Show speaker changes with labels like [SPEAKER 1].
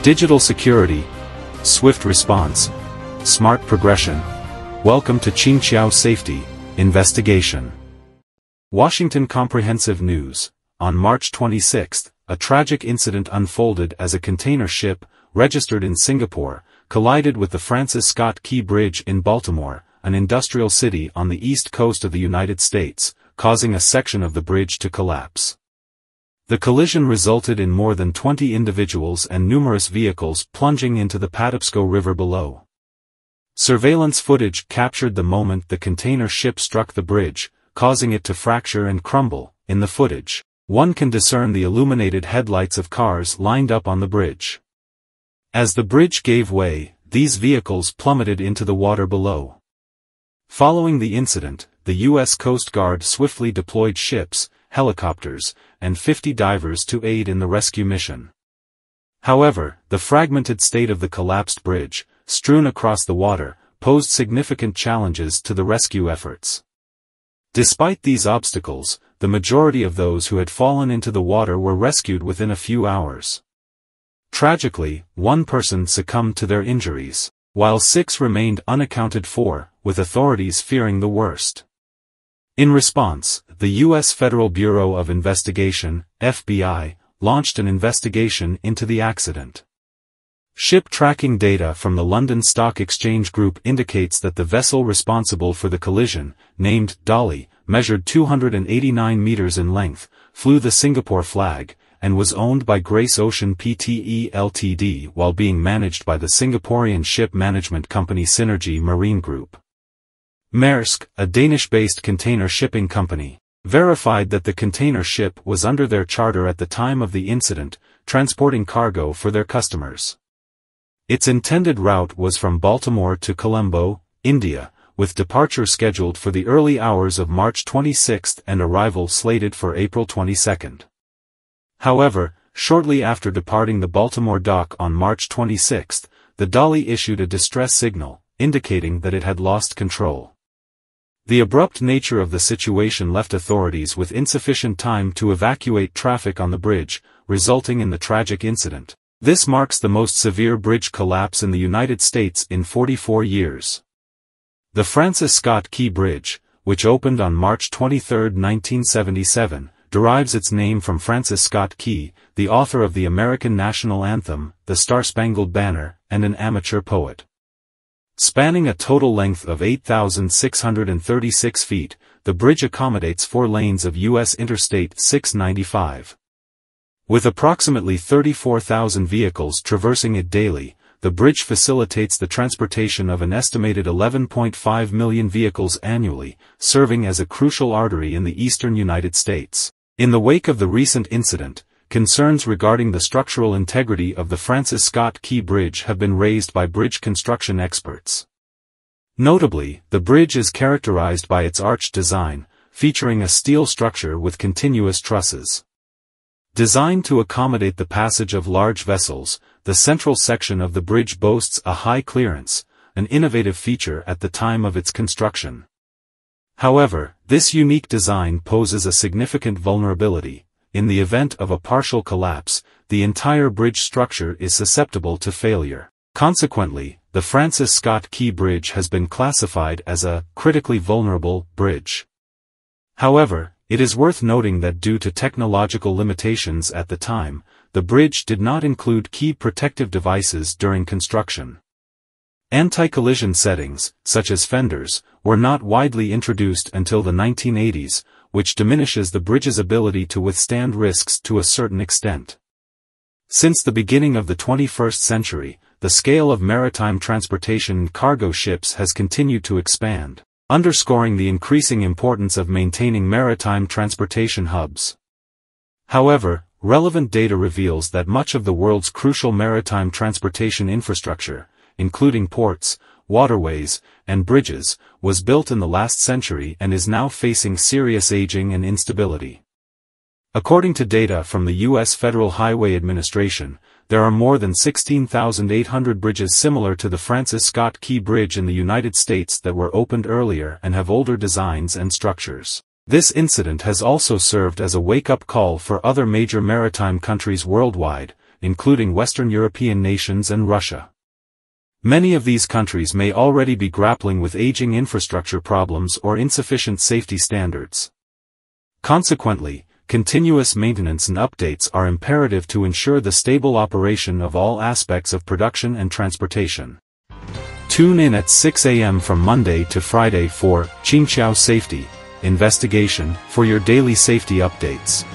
[SPEAKER 1] Digital security, swift response, smart progression. Welcome to Qingqiao Safety Investigation. Washington Comprehensive News. On March 26, a tragic incident unfolded as a container ship, registered in Singapore, collided with the Francis Scott Key Bridge in Baltimore, an industrial city on the east coast of the United States, causing a section of the bridge to collapse. The collision resulted in more than 20 individuals and numerous vehicles plunging into the Patapsco River below. Surveillance footage captured the moment the container ship struck the bridge, causing it to fracture and crumble. In the footage, one can discern the illuminated headlights of cars lined up on the bridge. As the bridge gave way, these vehicles plummeted into the water below. Following the incident, the U.S. Coast Guard swiftly deployed ships, helicopters, and 50 divers to aid in the rescue mission. However, the fragmented state of the collapsed bridge, strewn across the water, posed significant challenges to the rescue efforts. Despite these obstacles, the majority of those who had fallen into the water were rescued within a few hours. Tragically, one person succumbed to their injuries, while 6 remained unaccounted for, with authorities fearing the worst. In response, the U.S. Federal Bureau of Investigation, FBI, launched an investigation into the accident. Ship tracking data from the London Stock Exchange Group indicates that the vessel responsible for the collision, named Dolly, measured 289 meters in length, flew the Singapore flag, and was owned by Grace Ocean Pte Ltd while being managed by the Singaporean ship management company Synergy Marine Group. Maersk, a Danish-based container shipping company, verified that the container ship was under their charter at the time of the incident, transporting cargo for their customers. Its intended route was from Baltimore to Colombo, India, with departure scheduled for the early hours of March 26 and arrival slated for April 22. However, shortly after departing the Baltimore dock on March 26, the Dolly issued a distress signal, indicating that it had lost control. The abrupt nature of the situation left authorities with insufficient time to evacuate traffic on the bridge, resulting in the tragic incident. This marks the most severe bridge collapse in the United States in 44 years. The Francis Scott Key Bridge, which opened on March 23, 1977, derives its name from Francis Scott Key, the author of the American national anthem, The Star-Spangled Banner, and an amateur poet. Spanning a total length of 8,636 feet, the bridge accommodates 4 lanes of U.S. Interstate 695. With approximately 34,000 vehicles traversing it daily, the bridge facilitates the transportation of an estimated 11.5 million vehicles annually, serving as a crucial artery in the eastern United States. In the wake of the recent incident, concerns regarding the structural integrity of the Francis Scott Key Bridge have been raised by bridge construction experts. Notably, the bridge is characterized by its arched design, featuring a steel structure with continuous trusses. Designed to accommodate the passage of large vessels, the central section of the bridge boasts a high clearance, an innovative feature at the time of its construction. However, this unique design poses a significant vulnerability. In the event of a partial collapse, the entire bridge structure is susceptible to failure. Consequently, the Francis Scott Key Bridge has been classified as a critically vulnerable bridge. However, it is worth noting that due to technological limitations at the time, the bridge did not include key protective devices during construction. Anti-collision settings, such as fenders, were not widely introduced until the 1980s, which diminishes the bridge's ability to withstand risks to a certain extent. Since the beginning of the 21st century, the scale of maritime transportation and cargo ships has continued to expand, underscoring the increasing importance of maintaining maritime transportation hubs. However, relevant data reveals that much of the world's crucial maritime transportation infrastructure, including ports, waterways, and bridges, was built in the last century and is now facing serious aging and instability. According to data from the U.S. Federal Highway Administration, there are more than 16,800 bridges similar to the Francis Scott Key Bridge in the United States that were opened earlier and have older designs and structures. This incident has also served as a wake-up call for other major maritime countries worldwide, including Western European nations and Russia. Many of these countries may already be grappling with aging infrastructure problems or insufficient safety standards. Consequently, continuous maintenance and updates are imperative to ensure the stable operation of all aspects of production and transportation. Tune in at 6 a.m. from Monday to Friday for Qingqiao Safety Investigation for your daily safety updates.